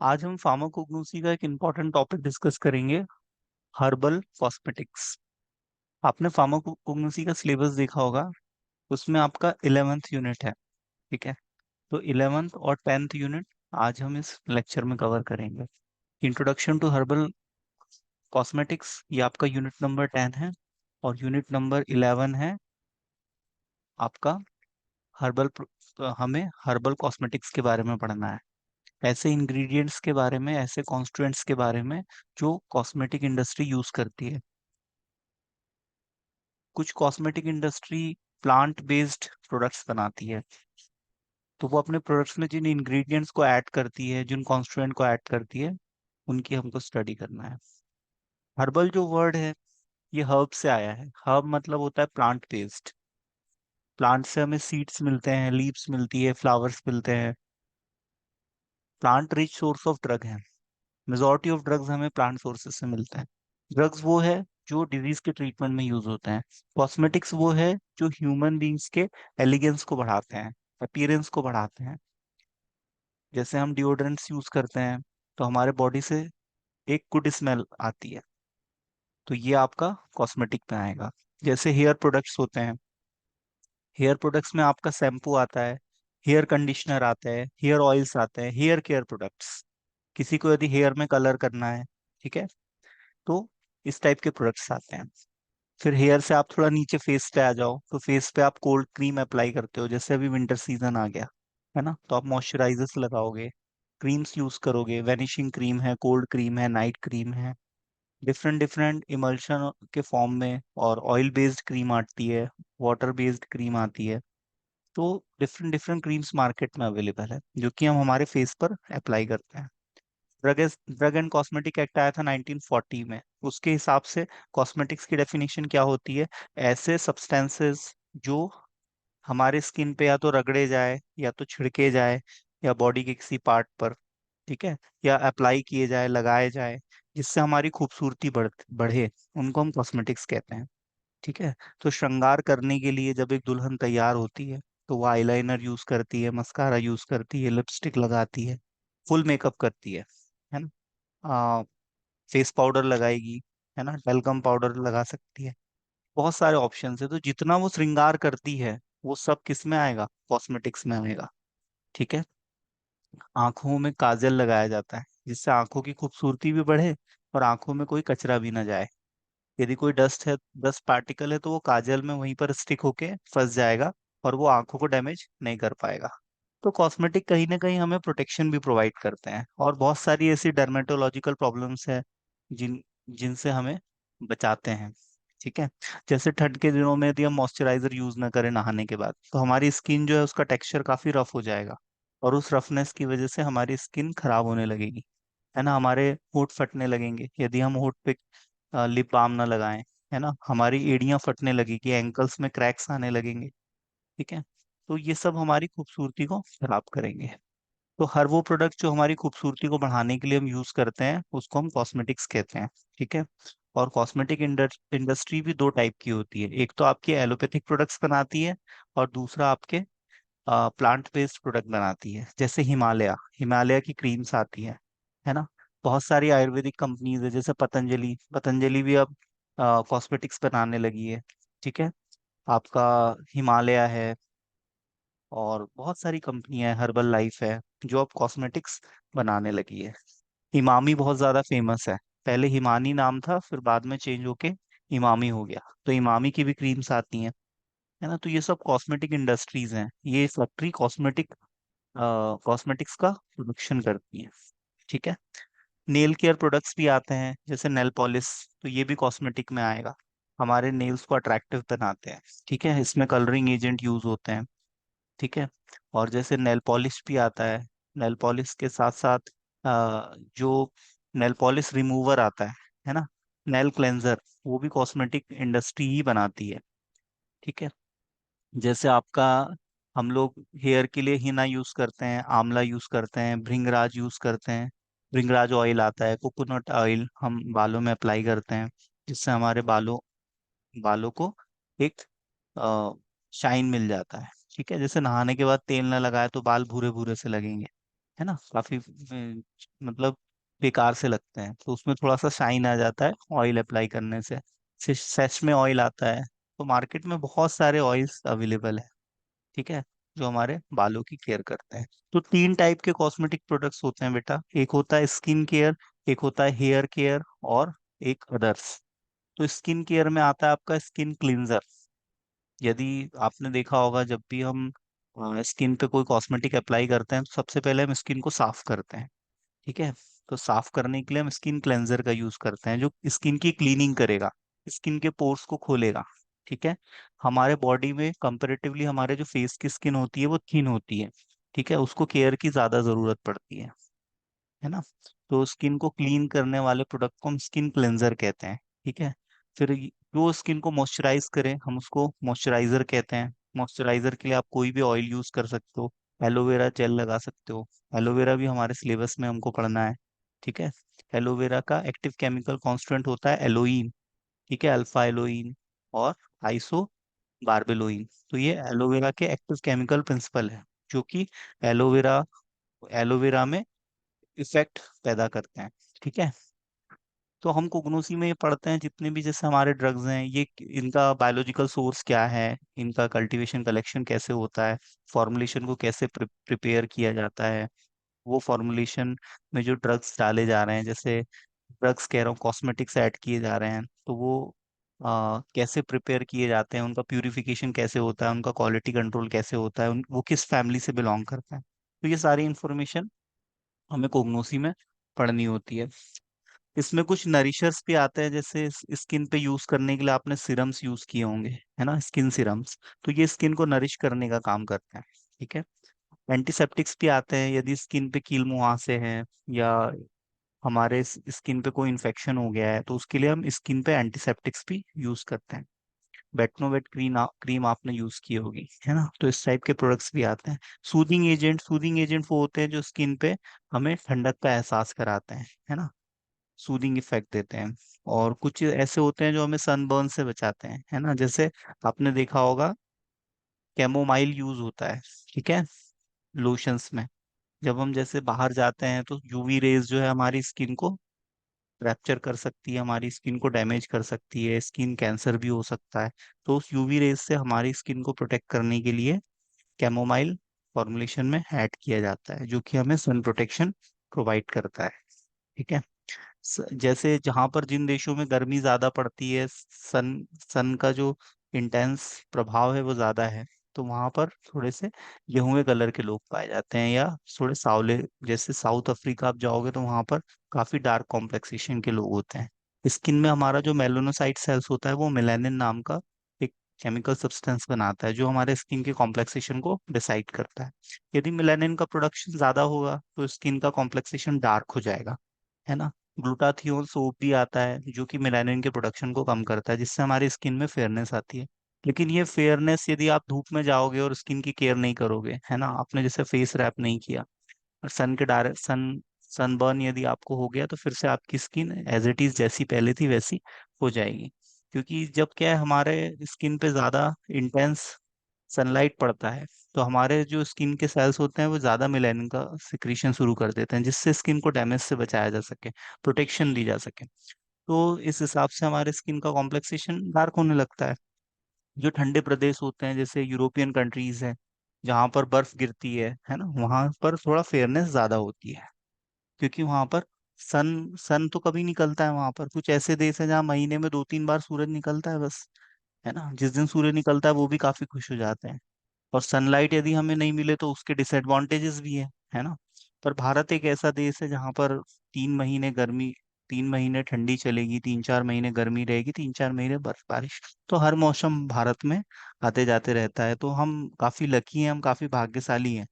आज हम फार्माकोग्नोसी का एक इम्पॉर्टेंट टॉपिक डिस्कस करेंगे, हर्बल कॉस्मेटिक्स। आपने फार्माकोग्नोसी का सिलेबस देखा होगा। उसमें आपका 11th यूनिट है। ठीक है। तो 11th और 10th यूनिट आज हम इस लेक्चर में कवर करेंगे। इंट्रोडक्शन टू हर्बल कॉस्मेटिक्स, ये आपका यूनिट नंबर 10 है। और यूनिट नंबर 11 है आपका हर्बल। हमें हर्बल कॉस्मेटिक्स के बारे में पढ़ना है, ऐसे इंग्रेडिएंट्स के बारे में, ऐसे कॉन्स्टिट्यूएंट्स के बारे में जो कॉस्मेटिक इंडस्ट्री यूज करती है। कुछ cosmetic industry plant based products बनाती है, तो वो अपने प्रोडक्ट्स में जिन इंग्रेडिएंट्स को ऐड करती है, जिन कॉन्स्टिट्यूएंट को ऐड करती है, उनकी हमको स्टडी करना है। हर्बल जो वर्ड है, ये हर्ब से आया है। हर्ब मतलब होता है प्लांट बेस्ड। प्लांट से हमें सीड्स मिलते हैं, लीव्स मिलती है, फ्लावर्स मिलते हैं। Plant rich source of drug है। मेजॉरिटी ऑफ ड्रग्स हमें प्लांट सोर्सेज से मिलते हैं। ड्रग्स वो है जो डिजीज के ट्रीटमेंट में यूज होते हैं। कॉस्मेटिक्स वो है जो ह्यूमन बींग्स के एलिगेंस को बढ़ाते हैं, अपीयरेंस को बढ़ाते हैं। जैसे हम डिओड्रेंट्स यूज करते हैं तो हमारे बॉडी से एक गुड स्मेल आती है, तो ये आपका कॉस्मेटिक में आएगा। जैसे हेयर प्रोडक्ट्स होते हैं, हेयर प्रोडक्ट्स में आपका शैम्पू आता है, हेयर कंडीशनर आता है, हेयर ऑयल्स आते हैं, हेयर केयर प्रोडक्ट्स। किसी को यदि हेयर में कलर करना है, ठीक है, तो इस टाइप के प्रोडक्ट्स आते हैं। फिर हेयर से आप थोड़ा नीचे फेस पे आ जाओ, तो फेस पे आप कोल्ड क्रीम अप्लाई करते हो। जैसे अभी विंटर सीजन आ गया है ना, तो आप मॉइस्चराइजर्स लगाओगे, क्रीम्स यूज करोगे। वेनिशिंग क्रीम है, कोल्ड क्रीम है, नाइट क्रीम है, डिफरेंट डिफरेंट इमल्शन के फॉर्म में। और ऑयल बेस्ड क्रीम आती है, वाटर बेस्ड क्रीम आती है। तो डिफरेंट डिफरेंट क्रीम्स मार्केट में अवेलेबल है, जो कि हम हमारे फेस पर अप्लाई करते हैं। ड्रग एंड कॉस्मेटिक एक्ट आया था 1940 में। उसके हिसाब से कॉस्मेटिक्स की डेफिनेशन क्या होती है? ऐसे सब्सटेंसेस जो हमारे स्किन पे या तो रगड़े जाए, या तो छिड़के जाए, या बॉडी के किसी पार्ट पर, ठीक है, या अप्लाई किए जाए, लगाए जाए, जिससे हमारी खूबसूरती बढ़े, उनको हम कॉस्मेटिक्स कहते हैं। ठीक है। तो श्रृंगार करने के लिए जब एक दुल्हन तैयार होती है, तो वो आईलाइनर यूज करती है, मस्कारा यूज करती है, लिपस्टिक लगाती है, फुल मेकअप करती है ना। फेस पाउडर लगाएगी, है ना, टेल्कम पाउडर लगा सकती है। बहुत सारे ऑप्शन है। तो जितना वो श्रृंगार करती है, वो सब किस में आएगा? कॉस्मेटिक्स में आएगा। ठीक है। आंखों में काजल लगाया जाता है, जिससे आंखों की खूबसूरती भी बढ़े और आंखों में कोई कचरा भी ना जाए। यदि कोई डस्ट है, डस्ट पार्टिकल है, तो वो काजल में वहीं पर स्टिक होके फंस जाएगा, और वो आंखों को डैमेज नहीं कर पाएगा। तो कॉस्मेटिक कहीं ना कहीं हमें प्रोटेक्शन भी प्रोवाइड करते हैं। और बहुत सारी ऐसी डर्मेटोलॉजिकल प्रॉब्लम्स है जिनसे हमें बचाते हैं। ठीक है। जैसे ठंड के दिनों में यदि हम मॉइस्चराइजर यूज ना करें नहाने के बाद, तो हमारी स्किन जो है उसका टेक्सचर काफी रफ हो जाएगा, और उस रफनेस की वजह से हमारी स्किन खराब होने लगेगी, है ना। हमारे होंठ फटने लगेंगे यदि हम होंठ पे लिप बाम ना लगाएं, है ना। हमारी एड़ियां फटने लगेगी, एंकल्स में क्रैक्स आने लगेंगे। ठीक है। तो ये सब हमारी खूबसूरती को खराब करेंगे। तो हर वो प्रोडक्ट जो हमारी खूबसूरती को बढ़ाने के लिए हम यूज करते हैं, उसको हम कॉस्मेटिक्स कहते हैं। ठीक है। और कॉस्मेटिक इंडस्ट्री भी दो टाइप की होती है। एक तो आपकी एलोपैथिक प्रोडक्ट्स बनाती है, और दूसरा आपके प्लांट बेस्ड प्रोडक्ट बनाती है। जैसे हिमालय, हिमालय की क्रीम्स आती है ना। बहुत सारी आयुर्वेदिक कंपनीज है, जैसे पतंजलि, पतंजलि भी अब कॉस्मेटिक्स बनाने लगी है। ठीक है। आपका हिमालय है, और बहुत सारी कंपनियां है, हर्बल लाइफ है, जो अब कॉस्मेटिक्स बनाने लगी है। इमामी बहुत ज्यादा फेमस है। पहले हिमानी नाम था, फिर बाद में चेंज होके इमामी हो गया। तो इमामी की भी क्रीम्स आती हैं, है ना। तो ये सब कॉस्मेटिक इंडस्ट्रीज हैं। ये फैक्ट्री कॉस्मेटिक्स का प्रोडक्शन करती है। ठीक है। नेल केयर प्रोडक्ट्स भी आते हैं, जैसे नेल पॉलिश, तो ये भी कॉस्मेटिक में आएगा। हमारे नेल्स को अट्रैक्टिव बनाते हैं। ठीक है। इसमें कलरिंग एजेंट यूज होते हैं। ठीक है। और जैसे नेल पॉलिश भी आता है, नेल पॉलिश के साथ साथ जो नेल पॉलिश रिमूवर आता है ना, नेल क्लेंजर, वो भी कॉस्मेटिक इंडस्ट्री ही बनाती है। ठीक है। जैसे आपका, हम लोग हेयर के लिए हिना यूज करते हैं, आंवला यूज करते हैं, भृंगराज यूज करते हैं। भृंगराज ऑयल आता है, कोकोनट ऑयल हम बालों में अप्लाई करते हैं, जिससे हमारे बालों बालों को एक शाइन मिल जाता है। ठीक है। जैसे नहाने के बाद तेल ना लगाए तो बाल भूरे भूरे से लगेंगे। है ना, काफी मतलब बेकार से लगते हैं। तो उसमें थोड़ा सा शाइन आ जाता है ऑयल अप्लाई करने से। सेश में ऑयल आता है। तो मार्केट में बहुत सारे ऑयल्स अवेलेबल है, ठीक है, जो हमारे बालों की केयर करते हैं। तो तीन टाइप के कॉस्मेटिक प्रोडक्ट्स होते हैं बेटा, एक होता है स्किन केयर, एक होता है हेयर केयर, और एक अदर्स। तो स्किन केयर में आता है आपका स्किन क्लींजर। यदि आपने देखा होगा, जब भी हम स्किन पे कोई कॉस्मेटिक अप्लाई करते हैं तो सबसे पहले हम स्किन को साफ करते हैं, ठीक है। तो साफ करने के लिए हम स्किन क्लेंजर का यूज करते हैं, जो स्किन की क्लीनिंग करेगा, स्किन के पोर्स को खोलेगा, ठीक है। हमारे बॉडी में कंपेरेटिवली हमारे जो फेस की स्किन होती है वो थिन होती है, ठीक है, उसको केयर की ज्यादा जरूरत पड़ती है ना। तो स्किन को क्लीन करने वाले प्रोडक्ट को हम स्किन क्लेंजर कहते हैं, ठीक है। फिर जो स्किन को मॉइस्चराइज करे हम उसको मॉइस्चराइजर कहते हैं। मॉइस्चराइजर के लिए आप कोई भी ऑयल यूज कर सकते हो, एलोवेरा जेल लगा सकते हो। एलोवेरा भी हमारे सिलेबस में हमको पढ़ना है, ठीक है। एलोवेरा का एक्टिव केमिकल कॉन्स्टिट्यूएंट होता है एलोइन, ठीक है, अल्फा एलोइन और आइसो बार्बेलोइन। तो ये एलोवेरा के एक्टिव केमिकल प्रिंसिपल है, जो कि एलोवेरा एलोवेरा में इफेक्ट पैदा करते हैं, ठीक है। तो हम कुगनोसी में ये पढ़ते हैं जितने भी जैसे हमारे ड्रग्स हैं, ये इनका बायोलॉजिकल सोर्स क्या है, इनका कल्टीवेशन कलेक्शन कैसे होता है, फॉर्मुलेशन को कैसे प्रिपेयर किया जाता है, वो फॉर्मुलेशन में जो ड्रग्स डाले जा रहे हैं, जैसे ड्रग्स कह रहा हूँ, कॉस्मेटिक्स ऐड किए जा रहे हैं, तो वो कैसे प्रिपेयर किए जाते हैं, उनका प्यूरिफिकेशन कैसे होता है, उनका क्वालिटी कंट्रोल कैसे होता है, वो किस फैमिली से बिलोंग करता है। तो ये सारी इंफॉर्मेशन हमें कोग्नोसी में पढ़नी होती है। इसमें कुछ नरिशर्स भी आते हैं, जैसे स्किन पे यूज करने के लिए आपने सीरम्स यूज किए होंगे, है ना, स्किन सीरम्स। तो ये स्किन को नरिश करने का काम करते हैं, ठीक है। एंटीसेप्टिक्स भी आते हैं, यदि स्किन पे कील मुहासे हैं या हमारे स्किन पे कोई इन्फेक्शन हो गया है, तो उसके लिए हम स्किन पे एंटीसेप्टिक्स भी यूज करते हैं। बेटनोवेट क्रीम आपने यूज की होगी, है ना। तो इस टाइप के प्रोडक्ट्स भी आते हैं। सूदिंग एजेंट वो होते हैं जो स्किन पे हमें ठंडक का एहसास कराते हैं, है ना, सूदिंग इफेक्ट देते हैं। और कुछ ऐसे होते हैं जो हमें सनबर्न से बचाते हैं, है ना, जैसे आपने देखा होगा कैमोमाइल यूज होता है, ठीक है, लोशंस में। जब हम जैसे बाहर जाते हैं तो यूवी रेज जो है हमारी स्किन को रैप्चर कर सकती है, हमारी स्किन को डैमेज कर सकती है, स्किन कैंसर भी हो सकता है। तो उस यूवी रेज से हमारी स्किन को प्रोटेक्ट करने के लिए कैमोमाइल फॉर्मुलेशन में ऐड किया जाता है, जो कि हमें सन प्रोटेक्शन प्रोवाइड करता है, ठीक है। जैसे जहां पर जिन देशों में गर्मी ज्यादा पड़ती है, सन सन का जो इंटेंस प्रभाव है वो ज्यादा है, तो वहां पर थोड़े से गेहूं कलर के लोग पाए जाते हैं, या थोड़े सावले। जैसे साउथ अफ्रीका आप जाओगे तो वहां पर काफी डार्क कॉम्प्लेक्सेशन के लोग होते हैं। स्किन में हमारा जो मेलानोसाइट सेल्स होता है वो मेलानिन नाम का एक केमिकल सब्सटेंस बनाता है, जो हमारे स्किन के कॉम्प्लेक्सेशन को डिसाइड करता है। यदि मेलानिन का प्रोडक्शन ज्यादा होगा तो स्किन का कॉम्प्लेक्सेशन डार्क हो जाएगा, है ना। ग्लूटाथियोन सोप भी आता है जो कि मेलानिन के प्रोडक्शन को कम करता है, जिससे हमारी स्किन में फेयरनेस आती है। लेकिन ये फेयरनेस यदि आप धूप में जाओगे और स्किन की केयर नहीं करोगे, है ना, आपने जैसे फेस रैप नहीं किया, और सनबर्न यदि आपको हो गया, तो फिर से आपकी स्किन एज इट इज जैसी पहले थी वैसी हो जाएगी। क्योंकि जब क्या है, हमारे स्किन पे ज्यादा इंटेंस सनलाइट पड़ता है, तो हमारे जो स्किन के सेल्स होते हैं वो ज्यादा मेलानिन का सिक्रीशन शुरू कर देते हैं, जिससे स्किन को डैमेज से बचाया जा सके, प्रोटेक्शन दी जा सके। तो इस हिसाब से हमारे स्किन का कॉम्प्लेक्सेशन डार्क होने लगता है। जो ठंडे प्रदेश होते हैं जैसे यूरोपियन कंट्रीज हैं, जहाँ पर बर्फ गिरती है ना, वहां पर थोड़ा फेयरनेस ज्यादा होती है, क्योंकि वहां पर सन सन तो कभी निकलता है। वहां पर कुछ ऐसे देश है जहाँ महीने में 2-3 बार सूरज निकलता है बस, है ना। जिस दिन सूर्य निकलता है वो भी काफी खुश हो जाते हैं। और सनलाइट यदि हमें नहीं मिले तो उसके डिसएडवांटेजेस भी है ना। पर भारत एक ऐसा देश है जहाँ पर 3 महीने गर्मी, 3 महीने ठंडी चलेगी, 3-4 महीने गर्मी रहेगी, 3-4 महीने बर्फ बारिश। तो हर मौसम भारत में आते जाते रहता है। तो हम काफी लकी हैं, हम काफी भाग्यशाली हैं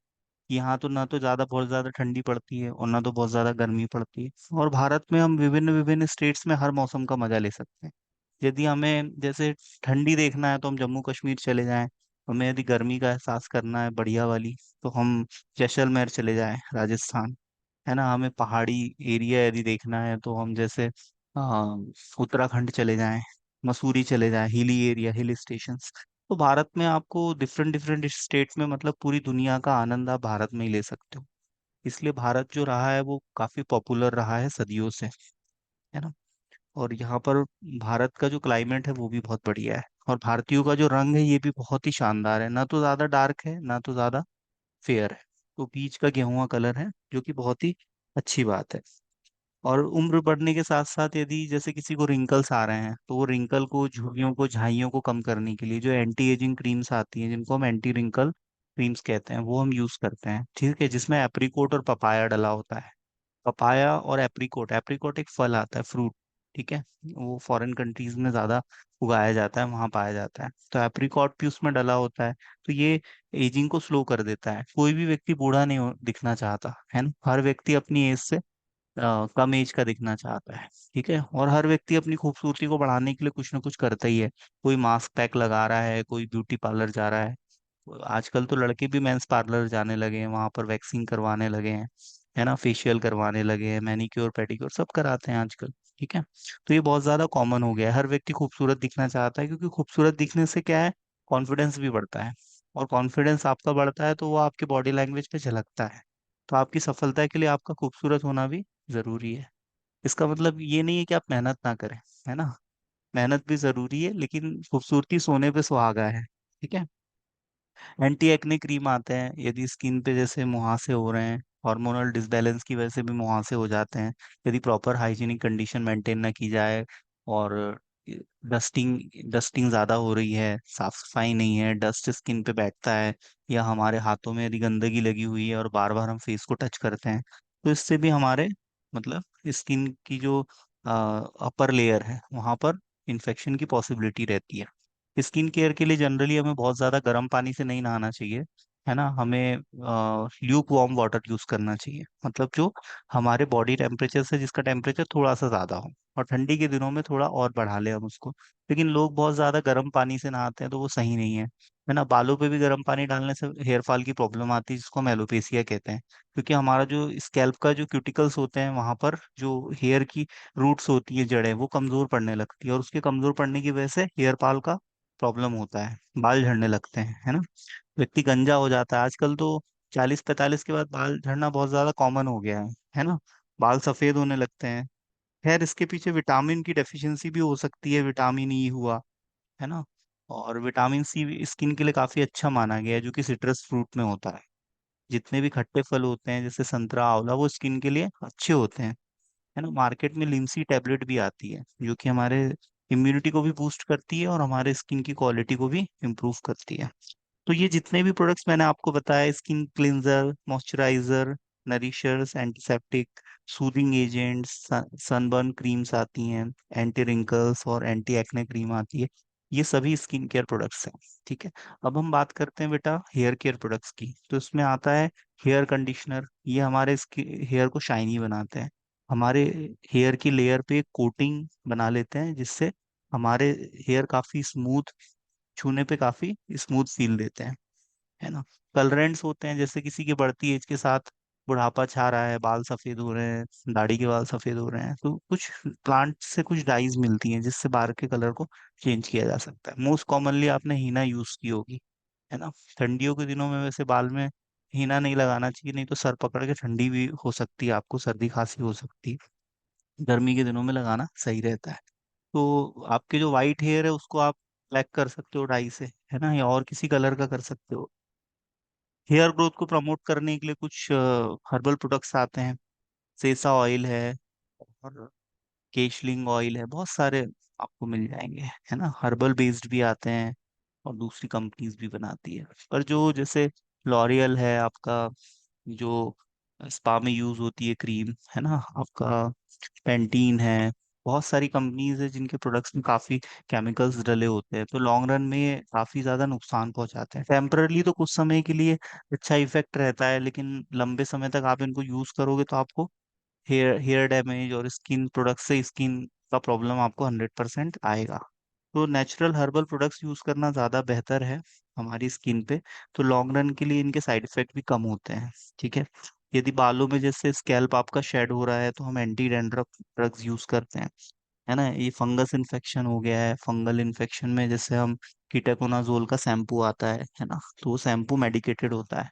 कि यहाँ तो ना तो ज्यादा बहुत ज्यादा ठंडी पड़ती है और ना तो बहुत ज्यादा गर्मी पड़ती है। और भारत में हम विभिन्न विभिन्न स्टेट्स में हर मौसम का मजा ले सकते हैं। यदि हमें जैसे ठंडी देखना है तो हम जम्मू कश्मीर चले जाएं। हमें यदि गर्मी का एहसास करना है बढ़िया वाली, तो हम जैसलमेर चले जाएं, राजस्थान, है ना। हमें पहाड़ी एरिया यदि देखना है तो हम जैसे उत्तराखंड चले जाएं, मसूरी चले जाएं, हिली एरिया, हिल स्टेशंस। तो भारत में आपको डिफरेंट डिफरेंट स्टेट्स में, मतलब पूरी दुनिया का आनंद आप भारत में ही ले सकते हो। इसलिए भारत जो रहा है वो काफी पॉपुलर रहा है सदियों से, है ना। और यहाँ पर भारत का जो क्लाइमेट है वो भी बहुत बढ़िया है, और भारतीयों का जो रंग है ये भी बहुत ही शानदार है, ना तो ज्यादा डार्क है ना तो ज्यादा फेयर है। तो बीच का गेहुआ कलर है, जो कि बहुत ही अच्छी बात है। और उम्र बढ़ने के साथ साथ यदि जैसे किसी को रिंकल्स आ रहे हैं, तो वो रिंकल को, झुर्रियों को, झाइयों को कम करने के लिए जो एंटी एजिंग क्रीम्स आती हैं, जिनको हम एंटी रिंकल क्रीम्स कहते हैं, वो हम यूज करते हैं, ठीक है, जिसमें एप्रीकोट और पपाया डला होता है। पपाया और एप्रीकोट, एप्रीकोट एक फल आता है, फ्रूट, ठीक है, वो फॉरेन कंट्रीज में ज्यादा उगाया जाता है, वहां पाया जाता है, तो एप्रीकॉट भी उसमें डला होता है। तो ये एजिंग को स्लो कर देता है। कोई भी व्यक्ति बूढ़ा नहीं दिखना चाहता है ना, हर व्यक्ति अपनी एज से कम एज का दिखना चाहता है, ठीक है। और हर व्यक्ति अपनी खूबसूरती को बढ़ाने के लिए कुछ ना कुछ करता ही है। कोई मास्क पैक लगा रहा है, कोई ब्यूटी पार्लर जा रहा है। आजकल तो लड़के भी मेंस पार्लर जाने लगे हैं, वहां पर वैक्सिंग करवाने लगे हैं, है ना, फेशियल करवाने लगे हैं, मैनिक्योर पेडिक्योर सब कराते हैं आजकल, ठीक है। तो ये बहुत ज्यादा कॉमन हो गया है, हर व्यक्ति खूबसूरत दिखना चाहता है, क्योंकि खूबसूरत दिखने से क्या है, कॉन्फिडेंस भी बढ़ता है। और कॉन्फिडेंस आपका बढ़ता है तो वो आपके बॉडी लैंग्वेज पे झलकता है। तो आपकी सफलता के लिए आपका खूबसूरत होना भी जरूरी है। इसका मतलब ये नहीं है कि आप मेहनत ना करें, है ना, मेहनत भी जरूरी है, लेकिन खूबसूरती सोने पे सुहागा है, ठीक है। एंटी एक्ने क्रीम आते हैं, यदि स्किन पे जैसे मुहासे हो रहे हैं, हार्मोनल डिसबैलेंस की वजह से भी मुहासे हो जाते हैं, यदि प्रॉपर हाइजीनिक कंडीशन मेंटेन ना की जाए, और डस्टिंग डस्टिंग ज्यादा हो रही है, साफ सफाई नहीं है, डस्ट स्किन पे बैठता है, या हमारे हाथों में यदि गंदगी लगी हुई है और बार बार हम फेस को टच करते हैं, तो इससे भी हमारे मतलब स्किन की जो अपर लेयर है वहां पर इन्फेक्शन की पॉसिबिलिटी रहती है। स्किन केयर के लिए जनरली हमें बहुत ज्यादा गर्म पानी से नहीं नहाना चाहिए, है ना, हमें ल्यूक वार्म वाटर यूज करना चाहिए, मतलब जो हमारे बॉडी टेम्परेचर से जिसका टेम्परेचर थोड़ा सा ज्यादा हो, और ठंडी के दिनों में थोड़ा और बढ़ा ले हम उसको। लेकिन लोग बहुत ज्यादा गर्म पानी से नहाते हैं तो वो सही नहीं है ना। बालों पे भी गर्म पानी डालने से हेयर फॉल की प्रॉब्लम आती है, जिसको हम एलोपेसिया कहते हैं, क्योंकि हमारा जो स्कैल्प का जो क्यूटिकल्स होते हैं वहां पर जो हेयर की रूट्स होती है, जड़ें, वो कमजोर पड़ने लगती है, और उसके कमजोर पड़ने की वजह से हेयर फॉल का प्रॉब्लम होता है, बाल झड़ने लगते हैं, है ना। व्यक्ति गंजा हो जाता है आजकल तो, 40-45 के बाद बाल झड़ना बहुत ज्यादा कॉमन हो गया है ना। बाल सफेद होने लगते हैं। खैर इसके पीछे विटामिन की डेफिशिएंसी भी हो सकती है, विटामिन ई हुआ, है ना। और विटामिन सी स्किन के लिए काफी अच्छा माना गया है, जो कि सिट्रस फ्रूट में होता है। जितने भी खट्टे फल होते हैं जैसे संतरा, आंवला, वो स्किन के लिए अच्छे होते हैं, है ना। मार्केट में लिमसी टैबलेट भी आती है, जो कि हमारे इम्यूनिटी को भी बूस्ट करती है और हमारे स्किन की क्वालिटी को भी इम्प्रूव करती है। तो ये जितने भी प्रोडक्ट्स मैंने आपको बताया, skin cleanser, moisturiser, nourishers, antiseptic, soothing agents, sunburn creams आती हैं, एंटी रिंकल्स और एंटी एक्ने क्रीम आती है, ये सभी स्किन केयर प्रोडक्ट्स हैं, ठीक है। अब हम बात करते हैं बेटा हेयर केयर प्रोडक्ट्स की, तो इसमें आता है हेयर कंडीशनर। ये हमारे हेयर को शाइनी बनाते हैं, हमारे हेयर की लेयर पे कोटिंग बना लेते हैं, जिससे हमारे हेयर काफी स्मूथ, छूने पे काफी स्मूथ फील देते हैं, है ना। कलरेंट्स होते हैं, जैसे किसी की बढ़ती एज के साथ बुढ़ापा छा रहा है, बाल सफेद हो रहे हैं, दाढ़ी के बाल सफेद हो रहे हैं, तो कुछ प्लांट से कुछ डाइज मिलती हैं जिससे बाल के कलर को चेंज किया जा सकता है। मोस्ट कॉमनली आपने हीना यूज की होगी, है ना। ठंडियों के दिनों में वैसे बाल में हीना नहीं लगाना चाहिए, नहीं तो सर पकड़ के ठंडी भी हो सकती है, आपको सर्दी खांसी हो सकती है। गर्मी के दिनों में लगाना सही रहता है। तो आपके जो वाइट हेयर है उसको आप ब्लैक कर सकते हो डाई से, है ना, या और किसी कलर का कर सकते हो। हेयर ग्रोथ को प्रमोट करने के लिए कुछ हर्बल प्रोडक्ट्स आते हैं, सेसा ऑयल है, और केशलिंग ऑयल है, बहुत सारे आपको मिल जाएंगे, है ना। हर्बल बेस्ड भी आते हैं, और दूसरी कंपनीज भी बनाती है। पर जो जैसे लॉरियल है आपका, जो स्पा में यूज होती है क्रीम, है ना, आपका पेंटीन है, बहुत सारी कंपनीज है जिनके प्रोडक्ट्स में काफी केमिकल्स डले होते हैं, तो लॉन्ग रन में ये काफी ज्यादा नुकसान पहुंचाते हैं। टेम्परली तो कुछ समय के लिए अच्छा इफेक्ट रहता है, लेकिन लंबे समय तक आप इनको यूज करोगे तो आपको हेयर हेयर डैमेज और स्किन प्रोडक्ट से स्किन का प्रॉब्लम आपको 100% आएगा। तो नेचुरल हर्बल प्रोडक्ट्स यूज करना ज़्यादा बेहतर है हमारी स्किन पे, तो लॉन्ग रन के लिए इनके साइड इफेक्ट भी कम होते हैं, ठीक है। यदि बालों में जैसे स्कैल्प आपका शेड हो रहा है तो हम एंटी डैंड्रफ ड्रग्स यूज करते हैं, है ना। ये फंगस इन्फेक्शन हो गया है, फंगल इन्फेक्शन में जैसे हम कीटोकोनाजोल का शैम्पू आता है ना, तो वो शैम्पू मेडिकेटेड होता है,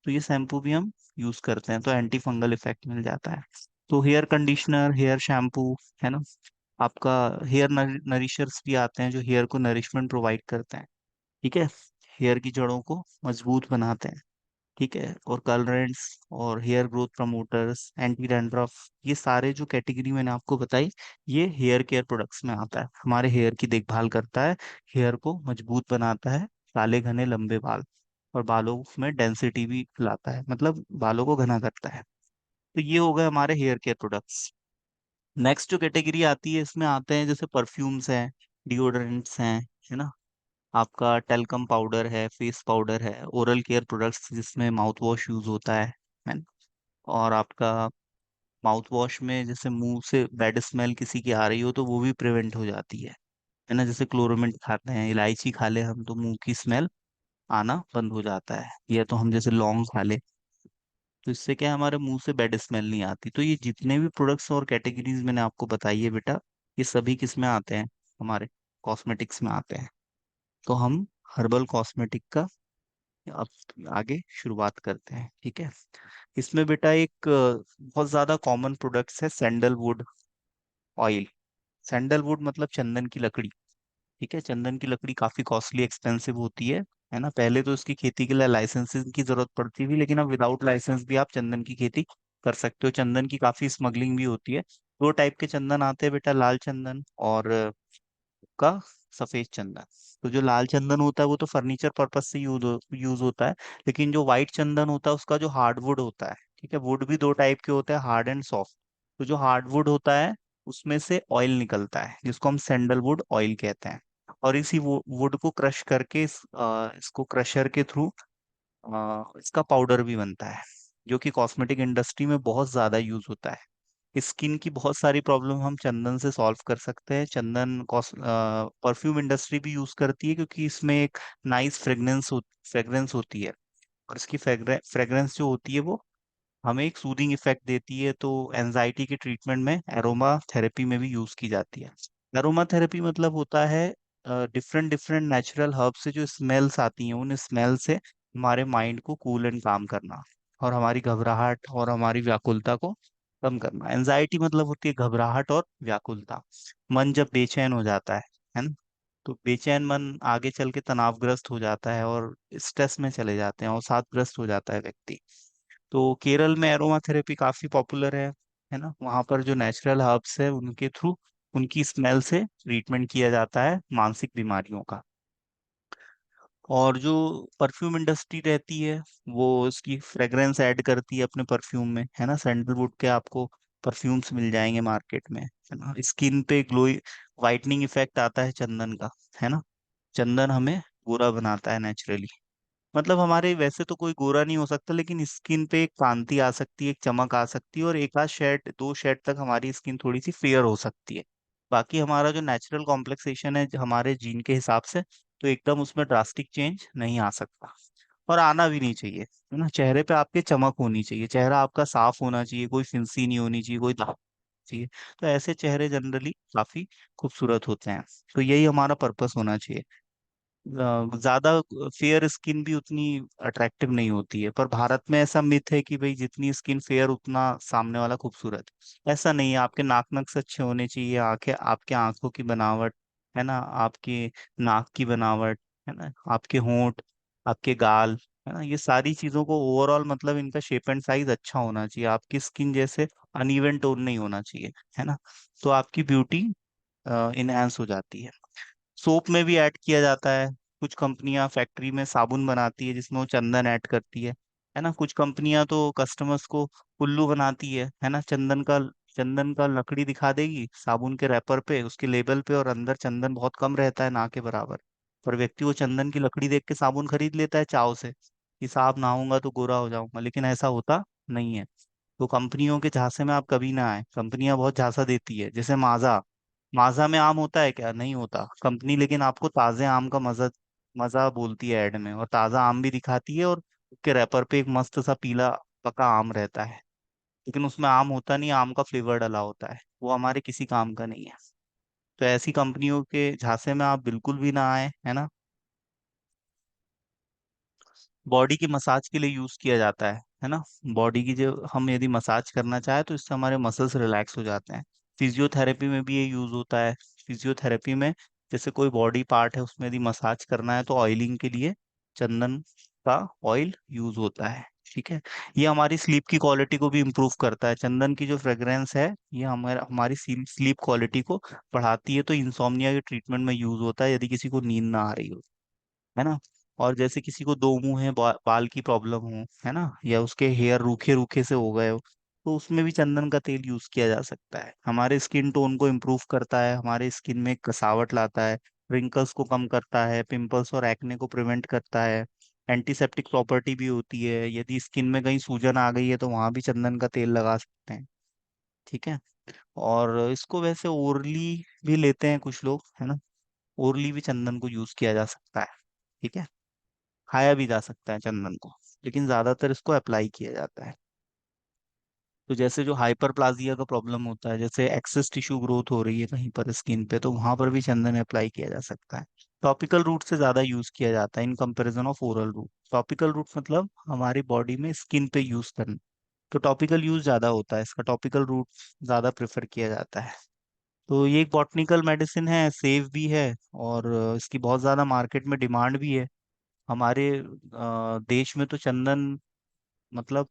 तो ये शैम्पू भी हम यूज करते हैं, तो एंटी फंगल इफेक्ट मिल जाता है। तो हेयर कंडीशनर, हेयर शैम्पू, है ना, आपका हेयर नरिशर्स भी आते हैं जो हेयर को नरिशमेंट प्रोवाइड करते हैं। ठीक है, हेयर की जड़ों को मजबूत बनाते हैं। ठीक है, और कलरेंट्स और hair growth promoters, anti dandruff, ये सारे जो कैटेगरी मैंने आपको बताई, ये हेयर केयर प्रोडक्ट्स में आता है। हमारे हेयर की देखभाल करता है, हेयर को मजबूत बनाता है, काले घने लंबे बाल, और बालों में डेंसिटी भी लाता है, मतलब बालों को घना करता है। तो ये हो गए हमारे हेयर केयर प्रोडक्ट्स। नेक्स्ट जो कैटेगरी आती है, इसमें आते हैं जैसे परफ्यूम्स हैं, डिओडरेंट्स हैं, है ना, आपका टेल्कम पाउडर है, फेस पाउडर है, ओरल केयर प्रोडक्ट्स जिसमें माउथ वॉश यूज होता है ना? और आपका माउथ वॉश में जैसे मुंह से बैड स्मेल किसी की आ रही हो तो वो भी प्रिवेंट हो जाती है ना, जैसे क्लोरोमिंट खाते हैं, इलायची खा ले हम तो मुंह की स्मेल आना बंद हो जाता है, या तो हम जैसे लौंग खा ले, तो इससे क्या है, हमारे मुंह से बैड स्मेल नहीं आती। तो ये जितने भी प्रोडक्ट्स और कैटेगरीज मैंने आपको बताई है बेटा, ये सभी किस में आते हैं, हमारे कॉस्मेटिक्स में आते हैं। तो हम हर्बल कॉस्मेटिक का अब आगे शुरुआत करते हैं। ठीक है, इसमें बेटा एक बहुत ज्यादा कॉमन प्रोडक्ट्स है सैंडलवुड ऑयल। सैंडलवुड मतलब चंदन की लकड़ी। ठीक है, चंदन की लकड़ी काफी कॉस्टली एक्सपेंसिव होती है ना। पहले तो इसकी खेती के लिए लाइसेंसेस की जरूरत पड़ती थी, लेकिन अब विदाउट लाइसेंस भी आप चंदन की खेती कर सकते हो। चंदन की काफी स्मगलिंग भी होती है। दो टाइप के चंदन आते हैं बेटा, लाल चंदन और का सफेद चंदन। तो जो लाल चंदन होता है वो तो फर्नीचर पर्पज से यूज होता है, लेकिन जो व्हाइट चंदन होता है उसका जो हार्डवुड होता है, ठीक है, वुड भी दो टाइप के होते हैं, हार्ड एंड सॉफ्ट। तो जो हार्डवुड होता है उसमें से ऑयल निकलता है जिसको हम सैंडलवुड ऑयल कहते हैं। और इसी वुड को क्रश करके इसको क्रशर के थ्रू इसका पाउडर भी बनता है, जो कि कॉस्मेटिक इंडस्ट्री में बहुत ज्यादा यूज होता है। स्किन की बहुत सारी प्रॉब्लम हम चंदन से सॉल्व कर सकते हैं। चंदन परफ्यूम इंडस्ट्री भी यूज करती है, क्योंकि इसमें एक नाइस फ्रेग्रेंस होती है, और इसकी फ्रेग्रेंस जो होती है वो हमें एक सूदिंग इफेक्ट देती है। तो एनजाइटी के ट्रीटमेंट में एरोमा थेरेपी में भी यूज की जाती है। एरोमा थेरेपी मतलब होता है डिफरेंट डिफरेंट नेचुरल हर्ब से जो स्मेल्स आती हैं, उन स्मेल से हमारे माइंड को कूल एंड काम करना, और हमारी घबराहट और हमारी व्याकुलता को कम करना। एनजाइटी मतलब होती है घबराहट और व्याकुलता। मन जब बेचैन हो जाता है ना, तो बेचैन मन आगे चल के तनावग्रस्त हो जाता है और स्ट्रेस में चले जाते हैं और साथग्रस्त हो जाता है व्यक्ति। तो केरल में एरोमा थेरेपी काफी पॉपुलर है ना, वहाँ पर जो नेचुरल हर्ब्स है उनके थ्रू, उनकी स्मेल से ट्रीटमेंट किया जाता है मानसिक बीमारियों का। और जो परफ्यूम इंडस्ट्री रहती है वो उसकी फ्रेग्रेंस ऐड करती है अपने परफ्यूम में, है ना। सैंडलवुड के आपको परफ्यूम्स मिल जाएंगे मार्केट में, है ना। स्किन पे ग्लोई वाइटनिंग इफेक्ट आता है चंदन का, है ना। चंदन हमें गोरा बनाता है नेचुरली। मतलब हमारे वैसे तो कोई गोरा नहीं हो सकता, लेकिन स्किन पे एक कांति आ सकती है, एक चमक आ सकती है, और एक आध शेड दो शेड तक हमारी स्किन थोड़ी सी फेयर हो सकती है। बाकी हमारा जो नेचुरल कॉम्प्लेक्सेशन है हमारे जीन के हिसाब से, तो एकदम उसमें ड्रास्टिक चेंज नहीं आ सकता, और आना भी नहीं चाहिए, है ना। चेहरे पे आपके चमक होनी चाहिए, चेहरा आपका साफ होना चाहिए, कोई फिंसी नहीं होनी चाहिए, कोई दाग चाहिए। तो ऐसे चेहरे जनरली काफी खूबसूरत होते हैं। तो यही हमारा पर्पस होना चाहिए। ज्यादा फेयर स्किन भी उतनी अट्रैक्टिव नहीं होती है, पर भारत में ऐसा मिथ है कि भाई जितनी स्किन फेयर उतना सामने वाला खूबसूरत। ऐसा नहीं है। आपके नाक नक्स अच्छे होने चाहिए, आंखें, आपके आंखों की बनावट, है ना, आपके नाक की बनावट, है ना, आपके होंठ, आपके गाल, है ना, ये सारी चीजों को ओवरऑल मतलब इनका शेप एंड साइज अच्छा होना चाहिए। आपकी स्किन जैसे अनइवन टोन नहीं होना चाहिए, है ना। तो आपकी ब्यूटी इनहेंस हो जाती है। सोप में भी ऐड किया जाता है। कुछ कंपनियां फैक्ट्री में साबुन बनाती है जिसमें वो चंदन ऐड करती है ना। कुछ कंपनियां तो कस्टमर्स को उल्लू बनाती है ना। चंदन का लकड़ी दिखा देगी साबुन के रैपर पे, उसके लेबल पे, और अंदर चंदन बहुत कम रहता है, ना के बराबर। पर व्यक्ति वो चंदन की लकड़ी देख के साबुन खरीद लेता है चाव से, कि साहब नहाऊंगा तो गोरा हो जाऊंगा, लेकिन ऐसा होता नहीं है। तो कंपनियों के झांसे में आप कभी ना आए। कंपनियां बहुत झांसा देती है, जैसे माजा। माजा में आम होता है क्या? नहीं होता कंपनी, लेकिन आपको ताजे आम का मजा मजा बोलती है ऐड में, और ताजा आम भी दिखाती है, और उसके रैपर पे एक मस्त सा पीला पका आम रहता है, लेकिन उसमें आम होता नहीं, आम का फ्लेवर डाला होता है, वो हमारे किसी काम का नहीं है। तो ऐसी कंपनियों के झांसे में आप बिल्कुल भी ना आए, है ना। बॉडी की मसाज के लिए यूज किया जाता है ना। बॉडी की जो हम यदि मसाज करना चाहे तो इससे हमारे मसल्स रिलैक्स हो जाते हैं। फिजियोथेरेपी में भी ये यूज होता है। फिजियोथेरेपी में जैसे कोई बॉडी पार्ट है उसमें यदि मसाज करना है तो ऑयलिंग के लिए चंदन का ऑयल यूज होता है। ठीक है। ये हमारी स्लीप की क्वालिटी को भी इम्प्रूव करता है। चंदन की जो फ्रेग्रेंस है ये हमारी स्लीप क्वालिटी को बढ़ाती है। तो इंसोम्निया के ट्रीटमेंट में यूज होता है यदि किसी को नींद ना आ रही हो, है ना। और जैसे किसी को दो मुंह है, बाल की प्रॉब्लम हो, है ना, या उसके हेयर रूखे रूखे से हो गए हो, तो उसमें भी चंदन का तेल यूज किया जा सकता है। हमारे स्किन टोन को इम्प्रूव करता है, हमारे स्किन में कसावट लाता है, रिंकल्स को कम करता है, पिंपल्स और एक्ने को प्रिवेंट करता है। एंटीसेप्टिक प्रॉपर्टी भी होती है। यदि स्किन में कहीं सूजन आ गई है तो वहां भी चंदन का तेल लगा सकते हैं। ठीक है। और इसको वैसे ओरली भी लेते हैं कुछ लोग, है ना। ओरली भी चंदन को यूज किया जा सकता है। ठीक है। खाया भी जा सकता है चंदन को, लेकिन ज्यादातर इसको अप्लाई किया जाता है। तो जैसे जो हाइपरप्लाजिया का प्रॉब्लम होता है, जैसे एक्सेस टिश्यू ग्रोथ हो रही है कहीं पर स्किन पे, तो वहां पर भी चंदन अप्लाई किया जा सकता है। टॉपिकल रूट से ज्यादा यूज किया जाता है in comparison of oral route. Topical route मतलब हमारी बॉडी में स्किन पे यूज करना, तो टॉपिकल यूज ज्यादा होता है इसका। टॉपिकल रूट ज्यादा प्रेफर किया जाता है। तो ये एक बॉटनिकल मेडिसिन है, सेफ भी है, और इसकी बहुत ज्यादा मार्केट में डिमांड भी है। हमारे देश में तो चंदन मतलब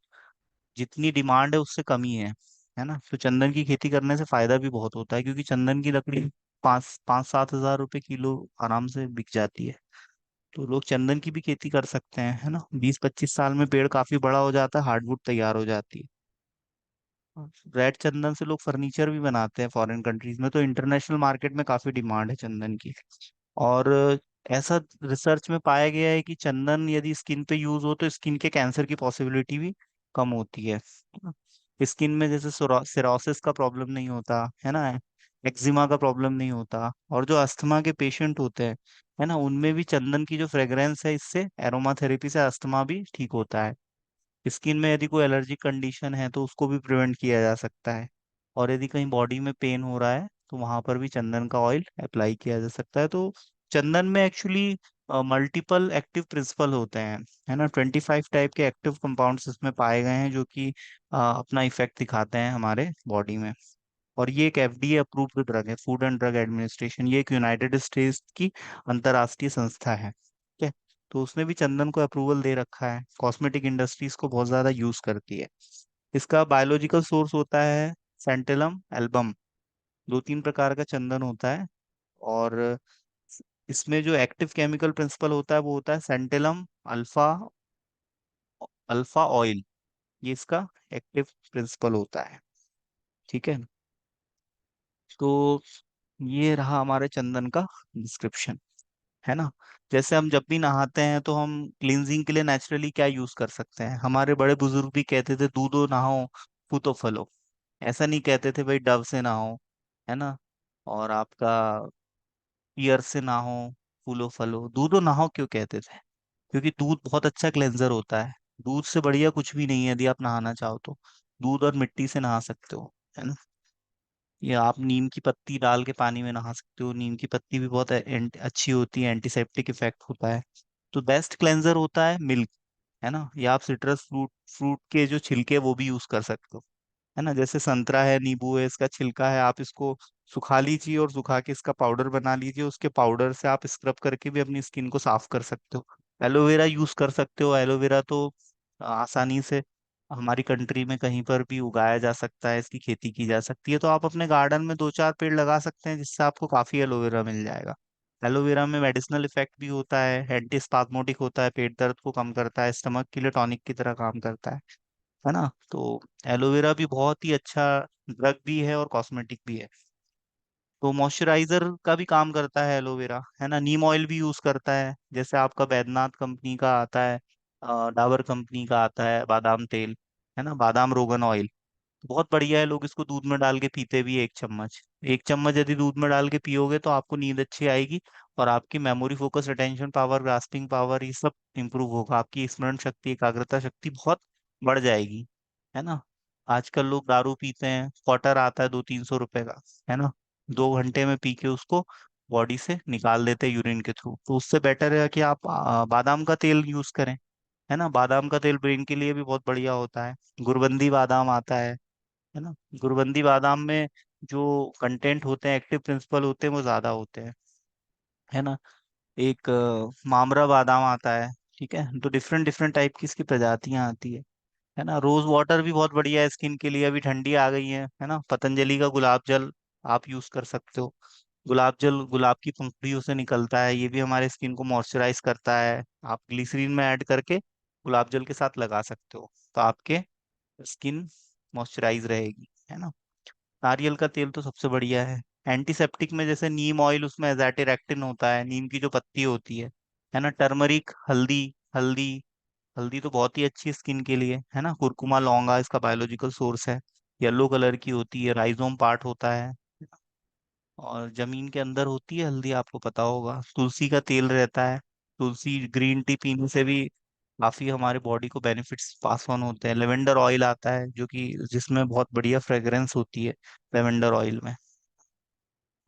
जितनी डिमांड है उससे कम ही है ना। तो चंदन की खेती करने से फायदा भी बहुत होता है, क्योंकि चंदन की लकड़ी 5-7 हज़ार रुपए किलो आराम से बिक जाती है। तो लोग चंदन की भी खेती कर सकते हैं, है ना। 20-25 साल में पेड़ काफी बड़ा हो जाता है, हार्डवुड तैयार हो जाती है। रेड चंदन से लोग फर्नीचर भी बनाते हैं फॉरेन कंट्रीज में, तो इंटरनेशनल मार्केट में काफी डिमांड है चंदन की। और ऐसा रिसर्च में पाया गया है कि चंदन यदि स्किन पे यूज हो तो स्किन के कैंसर की पॉसिबिलिटी भी कम होती है। स्किन में जैसे सिरोसिस का प्रॉब्लम नहीं होता, है ना, एक्जिमा का प्रॉब्लम नहीं होता। और जो अस्थमा के पेशेंट होते हैं, है ना, उनमें भी चंदन की जो फ्रेग्रेंस है इससे एरोमा थेरेपी से अस्थमा भी ठीक होता है। स्किन में यदि कोई एलर्जिक कंडीशन है तो उसको भी प्रिवेंट किया जा सकता है। और यदि कहीं बॉडी में पेन हो रहा है तो वहां पर भी चंदन का ऑयल अप्लाई किया जा सकता है। तो चंदन में एक्चुअली मल्टीपल एक्टिव प्रिंसिपल होते हैं, है ना। 25 टाइप के एक्टिव कंपाउंड्स इसमें पाए गए हैं जो कि अपना इफेक्ट दिखाते हैं हमारे बॉडी में। और ये एक एफडीए अप्रूव्ड ड्रग है, फूड एंड ड्रग एडमिनिस्ट्रेशन। ये एक यूनाइटेड स्टेट्स की अंतर्राष्ट्रीय संस्था है। ठीक है। तो उसने भी चंदन को अप्रूवल दे रखा है। कॉस्मेटिक इंडस्ट्रीज को बहुत ज्यादा यूज करती है। इसका बायोलॉजिकल सोर्स होता है सेंटेलम एल्बम। 2-3 प्रकार का चंदन होता है। और इसमें जो एक्टिव केमिकल प्रिंसिपल होता है वो होता है सेंटेलम अल्फा अल्फा ऑयल। ये इसका एक्टिव प्रिंसिपल होता है। ठीक है। तो ये रहा हमारे चंदन का डिस्क्रिप्शन, है ना। जैसे हम जब भी नहाते हैं तो हम क्लींजिंग के लिए नेचुरली क्या यूज कर सकते हैं। हमारे बड़े बुजुर्ग भी कहते थे दूधो नहाओ फूतो फलो। ऐसा नहीं कहते थे भाई डव से नहाओ, है ना, और आपका ईयर से नहाओ फूलो फलो। दूधो नहाओ क्यों कहते थे? क्योंकि दूध बहुत अच्छा क्लेंजर होता है। दूध से बढ़िया कुछ भी नहीं है यदि आप नहाना चाहो तो। दूध और मिट्टी से नहा सकते हो, है ना। या आप नीम की पत्ती डाल के पानी में नहा सकते हो। नीम की पत्ती भी बहुत अच्छी होती है, एंटीसेप्टिक इफेक्ट होता है। तो बेस्ट क्लेंजर होता है मिल्क, है ना। या आप सिट्रस फ्रूट फ्रूट के जो छिलके वो भी यूज कर सकते हो, है ना। जैसे संतरा है, नींबू है, इसका छिलका है, आप इसको सुखा लीजिए और सुखा के इसका पाउडर बना लीजिए। उसके पाउडर से आप स्क्रब करके भी अपनी स्किन को साफ कर सकते हो। एलोवेरा यूज कर सकते हो। एलोवेरा तो आसानी से हमारी कंट्री में कहीं पर भी उगाया जा सकता है, इसकी खेती की जा सकती है। तो आप अपने गार्डन में 2-4 पेड़ लगा सकते हैं जिससे आपको काफी एलोवेरा मिल जाएगा। एलोवेरा में मेडिसिनल इफेक्ट भी होता है, एंटी स्पाज्मोटिक होता है, पेट दर्द को कम करता है, स्टमक के लिए टॉनिक की तरह काम करता है ना। तो एलोवेरा भी बहुत ही अच्छा ड्रग भी है और कॉस्मेटिक भी है। तो मॉइस्चराइजर का भी काम करता है एलोवेरा, है ना। नीम ऑयल भी यूज करता है, जैसे आपका बैद्यनाथ कंपनी का आता है, डाबर कंपनी का आता है बादाम तेल, है ना, बादाम रोगन ऑयल। बहुत बढ़िया है। लोग इसको दूध में डाल के पीते भी हैं, 1 चम्मच। 1 चम्मच यदि दूध में डाल के पियोगे तो आपको नींद अच्छी आएगी। और आपकी memory, focus, attention power, grasping power, ये सब इंप्रूव होगा। आपकी स्मरण शक्ति, एकाग्रता शक्ति बहुत बढ़ जाएगी, है ना। आजकल लोग दारू पीते हैं, क्वार्टर आता है 200-300 रुपए का, है ना। 2 घंटे में पी के उसको बॉडी से निकाल देते हैं यूरिन के थ्रू। तो उससे बेटर है कि आप बादाम का तेल यूज करें, है ना। बादाम का तेल ब्रेन के लिए भी बहुत बढ़िया होता है। गुरबंदी बादाम आता है ना। गुरबंदी बादाम में जो कंटेंट होते हैं, एक्टिव प्रिंसिपल होते हैं, वो ज्यादा होते हैं, है ना। एक मामरा बादाम आता है। ठीक है, तो डिफरेंट डिफरेंट टाइप की इसकी प्रजातियां आती है ना। रोज वाटर भी बहुत बढ़िया है स्किन के लिए, अभी ठंडी आ गई है ना। पतंजलि का गुलाब जल आप यूज कर सकते हो। गुलाब जल गुलाब की पंखुड़ियों से निकलता है, ये भी हमारे स्किन को मॉइस्चराइज करता है। आप ग्लिसरीन में ऐड करके गुलाब जल के साथ लगा सकते हो, तो आपके स्किन मॉइस्चराइज रहेगी, है ना। नारियल का तेल तो सबसे बढ़िया है। एंटीसेप्टिक में जैसे नीम ऑयल, उसमें एजाटेरेक्टिन होता है, नीम की जो पत्ती होती है ना। टर्मरिक, हल्दी, हल्दी हल्दी तो बहुत ही अच्छी स्किन के लिए है ना। कुरकुमा लौंगा इसका बायोलॉजिकल सोर्स है, येलो कलर की होती है, राइजोम पार्ट होता है, और जमीन के अंदर होती है हल्दी, आपको पता होगा। तुलसी का तेल रहता है, तुलसी ग्रीन टी पीने से भी काफी हमारे बॉडी को बेनिफिट्स पास ऑन होते हैं। लेवेंडर ऑयल आता है, जो कि जिसमें बहुत बढ़िया फ्रेग्रेंस होती है लेवेंडर ऑयल में।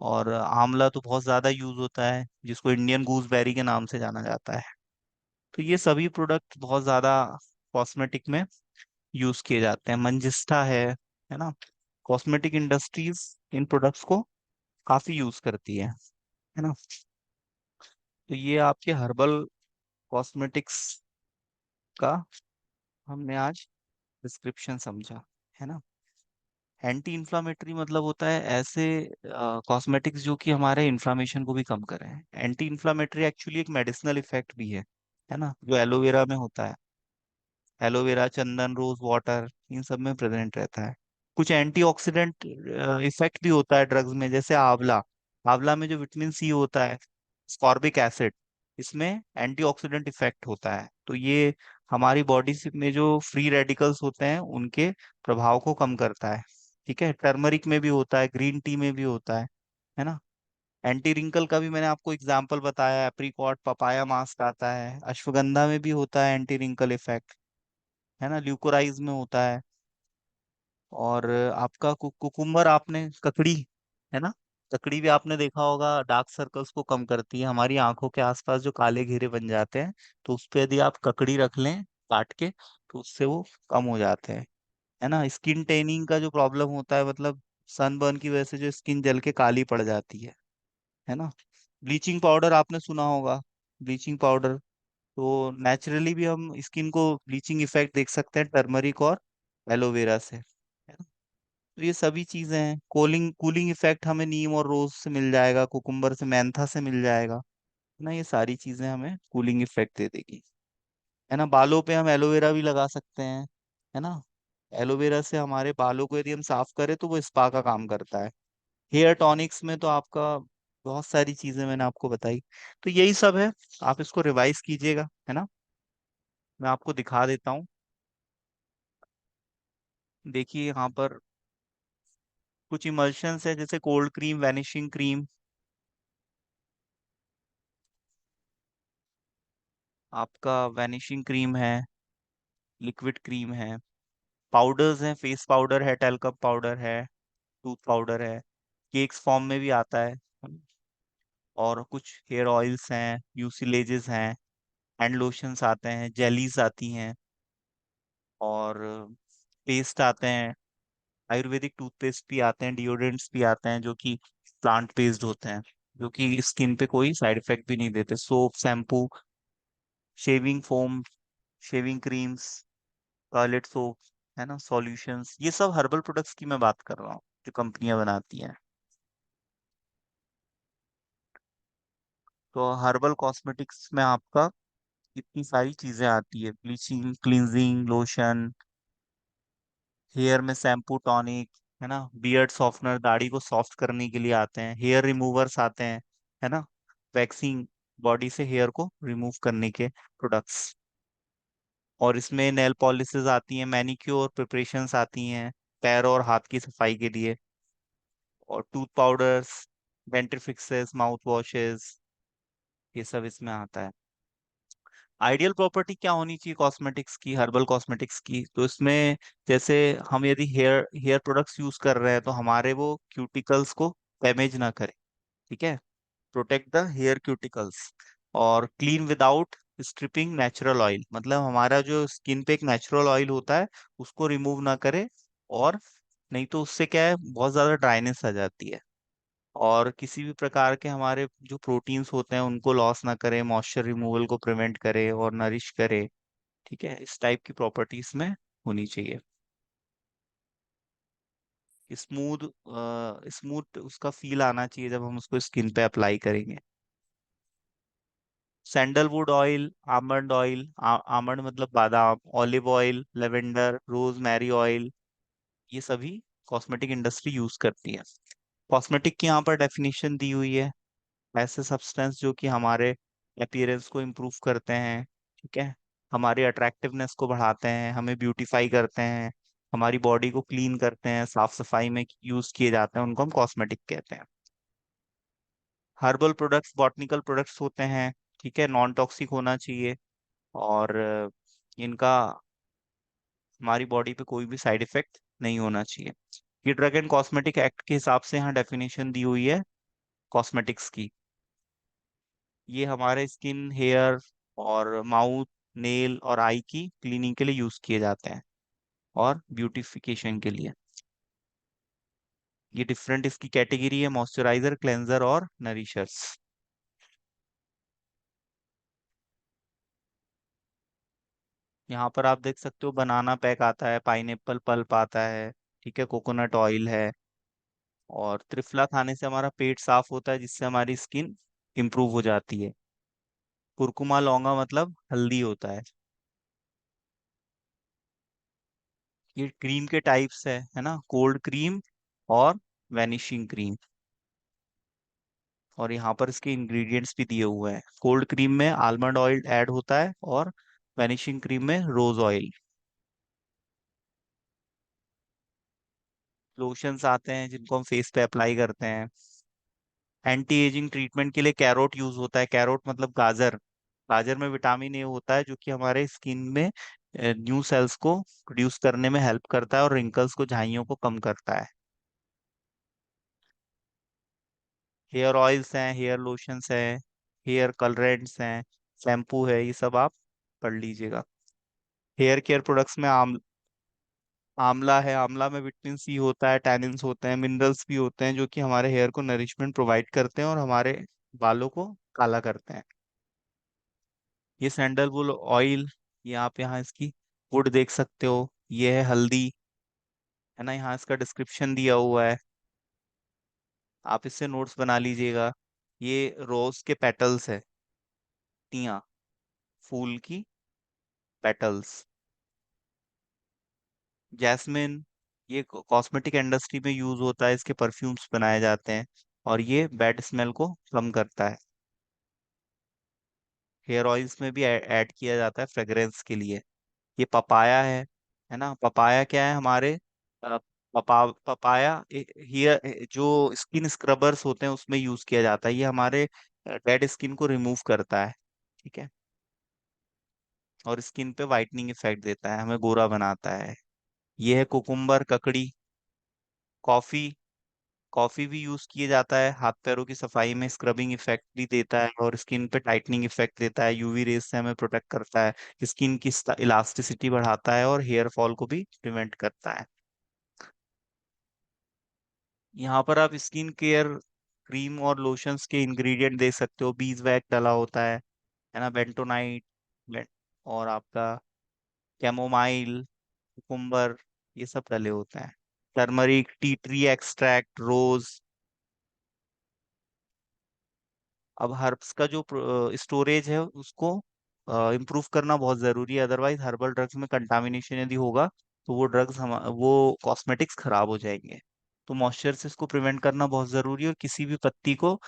और आंवला तो बहुत ज्यादा यूज होता है, जिसको इंडियन गूसबेरी के नाम से जाना जाता है। तो ये सभी प्रोडक्ट बहुत ज्यादा कॉस्मेटिक में यूज किए जाते हैं। मंजिस्टा है ना। कॉस्मेटिक इंडस्ट्रीज इन प्रोडक्ट्स को काफी यूज करती है ना। तो ये आपके हर्बल कॉस्मेटिक्स का हमने आज डिस्क्रिप्शन समझा, है ना। एंटी इन्फ्लामेटरी मतलब होता है ऐसे कॉस्मेटिक्स जो कि हमारे इन्फ्लामेशन को भी कम करें। एंटी इन्फ्लामेटरी एक्चुअली एक मेडिसिनल इफेक्ट भी है ना, जो एलोवेरा में होता है। एलोवेरा, चंदन, रोज वाटर, इन सब में प्रेजेंट रहता है। कुछ एंटीऑक्सीडेंट इफेक्ट भी होता है ड्रग्स में, जैसे आंवला। आंवला में जो विटामिन सी होता है, स्कॉर्बिक एसिड, इसमें एंटीऑक्सीडेंट इफेक्ट होता है। तो ये हमारी बॉडी में जो फ्री रेडिकल्स होते हैं उनके प्रभाव को कम करता है। ठीक है, टर्मरिक में भी होता है, ग्रीन टी में भी होता है ना। एंटी रिंकल का भी मैंने आपको एग्जांपल बताया, एप्रिकॉट, पपाया मास्क आता है। अश्वगंधा में भी होता है एंटी रिंकल इफेक्ट, है ना। ल्यूकोराइज में होता है। और आपका कुकुम्बर, आपने ककड़ी, है ना, ककड़ी भी आपने देखा होगा, डार्क सर्कल्स को कम करती है। हमारी आंखों के आसपास जो काले घेरे बन जाते हैं, तो उस पे यदि आप ककड़ी रख लें काट के, तो उससे वो कम हो जाते हैं, है ना। स्किन टेनिंग का जो प्रॉब्लम होता है, मतलब सनबर्न की वजह से जो स्किन जल के काली पड़ जाती है ना। ब्लीचिंग पाउडर आपने सुना होगा। ब्लीचिंग पाउडर, तो नेचुरली भी हम स्किन को ब्लीचिंग इफेक्ट देख सकते हैं टर्मरिक और एलोवेरा से, है ना। तो ये सभी चीजें हैं। कूलिंग कूलिंग इफेक्ट हमें नीम और रोज से मिल जाएगा, कुकुम्बर से, मेंथा से मिल जाएगा, है ना। ये सारी चीजें हमें कूलिंग इफेक्ट दे देगी, है ना। बालों पे हम एलोवेरा भी लगा सकते हैं, है ना। एलोवेरा से हमारे बालों को यदि हम साफ करें तो वो स्पा का काम करता है। हेयर टॉनिक्स में तो आपका बहुत सारी चीजें मैंने आपको बताई। तो यही सब है, आप इसको रिवाइज कीजिएगा, है ना। मैं आपको दिखा देता हूँ। देखिए यहाँ पर कुछ इमल्शंस है, जैसे कोल्ड क्रीम, वैनिशिंग क्रीम, आपका वैनिशिंग क्रीम है, लिक्विड क्रीम है, पाउडर्स हैं, फेस पाउडर है, टेल्कम पाउडर है, टूथ पाउडर है, केक्स फॉर्म में भी आता है। और कुछ हेयर ऑयल्स हैं, यूसिलेजेस हैं, हैंड लोशंस आते हैं, जेलीज आती हैं, और पेस्ट आते हैं, आयुर्वेदिक टूथपेस्ट भी आते हैं, डिओड्रेंट्स भी आते हैं जो कि प्लांट बेस्ड होते हैं, जो कि स्किन पे कोई साइड इफेक्ट भी नहीं देते। Soap, shampoo, shaving foam, shaving creams, toilet soap, है ना, सॉल्यूशंस, ये सब हर्बल प्रोडक्ट्स की मैं बात कर रहा हूँ, जो कंपनियां बनाती हैं। तो हर्बल कॉस्मेटिक्स में आपका इतनी सारी चीजें आती है, ब्लीचिंग, क्लींजिंग लोशन, हेयर में शैम्पू, टॉनिक, है ना, बियर्ड सॉफ्टनर, दाढ़ी को सॉफ्ट करने के लिए आते हैं, हेयर रिमूवर्स आते हैं, है ना, वैक्सिंग, बॉडी से हेयर को रिमूव करने के प्रोडक्ट्स। और इसमें नेल पॉलिशेस आती हैं, मैनिक्योर प्रिपरेशंस आती हैं, पैर और हाथ की सफाई के लिए, और टूथ पाउडर्स, डेंटिफिक्सेस, माउथ वॉशेस, ये सब इसमें आता है। आइडियल प्रॉपर्टी क्या होनी चाहिए कॉस्मेटिक्स की, हर्बल कॉस्मेटिक्स की, तो इसमें जैसे हम यदि हेयर हेयर प्रोडक्ट्स यूज कर रहे हैं, तो हमारे वो क्यूटिकल्स को डैमेज ना करे। ठीक है, प्रोटेक्ट द हेयर क्यूटिकल्स, और clean without stripping natural oil, मतलब हमारा जो स्किन पे एक नेचुरल ऑयल होता है उसको रिमूव ना करे, और नहीं तो उससे क्या है, बहुत ज्यादा ड्राइनेस आ जाती है, और किसी भी प्रकार के हमारे जो प्रोटीन्स होते हैं उनको लॉस ना करे, मॉइस्चर रिमूवल को प्रिवेंट करे और नरिश करे। ठीक है, इस टाइप की प्रॉपर्टीज में होनी चाहिए। स्मूथ, स्मूथ उसका फील आना चाहिए जब हम उसको स्किन पे अप्लाई करेंगे। Sandalwood oil, almond oil, almond मतलब बादाम, olive oil, lavender, rosemary oil, ये सभी कॉस्मेटिक इंडस्ट्री यूज करती है। कॉस्मेटिक की यहाँ पर डेफिनेशन दी हुई है, ऐसे सब्सटेंस जो कि हमारे अपीयरेंस को इम्प्रूव करते हैं, ठीक है, हमारी अट्रैक्टिवनेस को बढ़ाते हैं, हमें ब्यूटीफाई करते हैं, हमारी बॉडी को क्लीन करते हैं, साफ सफाई में यूज किए जाते हैं, उनको हम कॉस्मेटिक कहते हैं। हर्बल प्रोडक्ट्स बॉटनिकल प्रोडक्ट्स होते हैं, ठीक है, नॉन टॉक्सिक होना चाहिए, और इनका हमारी बॉडी पे कोई भी साइड इफेक्ट नहीं होना चाहिए। ये ड्रग एंड कॉस्मेटिक एक्ट के हिसाब से यहाँ डेफिनेशन दी हुई है कॉस्मेटिक्स की। ये हमारे स्किन, हेयर और माउथ, नेल और आई की क्लीनिंग के लिए यूज किए जाते हैं, और ब्यूटिफिकेशन के लिए। ये डिफरेंट इसकी कैटेगरी है, मॉइस्चराइजर, क्लेंजर और नरिशर्स। यहाँ पर आप देख सकते हो बनाना पैक आता है, पाइनएप्पल पल्प आता है, ठीक है, कोकोनट ऑयल है, और त्रिफला खाने से हमारा पेट साफ होता है जिससे हमारी स्किन इंप्रूव हो जाती है। कुरकुमा लौंगा मतलब हल्दी होता है। ये क्रीम के टाइप्स है ना, कोल्ड क्रीम और वैनिशिंग क्रीम, और यहाँ पर इसके इंग्रेडिएंट्स भी दिए हुए हैं। कोल्ड क्रीम में आलमंड ऑयल ऐड होता है, और वैनिशिंग क्रीम में रोज ऑयल। लोशंस आते हैं जिनको हम फेस पे अप्लाई करते हैं। एंटी एजिंग ट्रीटमेंट के लिए कैरोट यूज होता है, कैरोट मतलब गाजर। गाजर में विटामिन ए होता है जो कि हमारे स्किन में न्यू सेल्स को प्रोड्यूस करने में हेल्प करता है, और रिंकल्स को, झाइयों को कम करता है। हेयर ऑयल्स हैं, हेयर लोशंस हैं, हेयर कलरेंट्स हैं, शैम्पू है, ये सब आप पढ़ लीजिएगा। हेयर केयर प्रोडक्ट्स में आंवला है, आंवला में विटामिन सी होता है, टैनिन्स होते हैं, मिनरल्स भी होते हैं जो कि हमारे हेयर को नरिशमेंट प्रोवाइड करते हैं और हमारे बालों को काला करते हैं। ये सैंडलवुड ऑयल, ये आप यहाँ इसकी वुड देख सकते हो, ये है हल्दी, है ना, यहाँ इसका डिस्क्रिप्शन दिया हुआ है, आप इससे नोट्स बना लीजिएगा। ये रोज के पेटल्स है, तिया, फूल की पेटल्स। जैस्मिन, ये कॉस्मेटिक इंडस्ट्री में यूज होता है, इसके परफ्यूम्स बनाए जाते हैं, और ये बैड स्मेल को कम करता है। हेयर ऑयल्स में भी ऐड किया जाता है फ्रेग्रेंस के लिए। ये पपाया है ना, पपाया क्या है हमारे, अ, पपाया हेयर जो स्किन स्क्रबर्स होते हैं उसमें यूज किया जाता है, ये हमारे डेड स्किन को रिमूव करता है, ठीक है, और स्किन पे वाइटनिंग इफेक्ट देता है, हमें गोरा बनाता है। ये है कुकुम्बर, ककड़ी। कॉफी, कॉफी भी यूज किया जाता है हाथ पैरों की सफाई में, स्क्रबिंग इफेक्ट भी देता है, और स्किन पे टाइटनिंग इफेक्ट देता है, यूवी रेज से हमें प्रोटेक्ट करता है, स्किन की इलास्टिसिटी बढ़ाता है, और हेयर फॉल को भी प्रिवेंट करता है। यहाँ पर आप स्किन केयर क्रीम और लोशंस के इंग्रेडिएंट देख सकते हो, बीज वैक्स डाला होता है ना, बेंटोनाइट, और आपका कैमोमाइल, कुकुम्बर, ये सब डले होते हैं। टर्मरिक, टी ट्री एक्सट्रैक्ट, रोज। अब हर्ब्स का जो स्टोरेज है उसको इम्प्रूव करना बहुत जरूरी है, अदरवाइज हर्बल ड्रग्स में कंटामिनेशन यदि होगा तो वो ड्रग्स हम वो कॉस्मेटिक्स खराब हो जाएंगे। तो मॉइस्चर से इसको प्रिवेंट करना बहुत जरूरी है, और किसी भी पत्ती को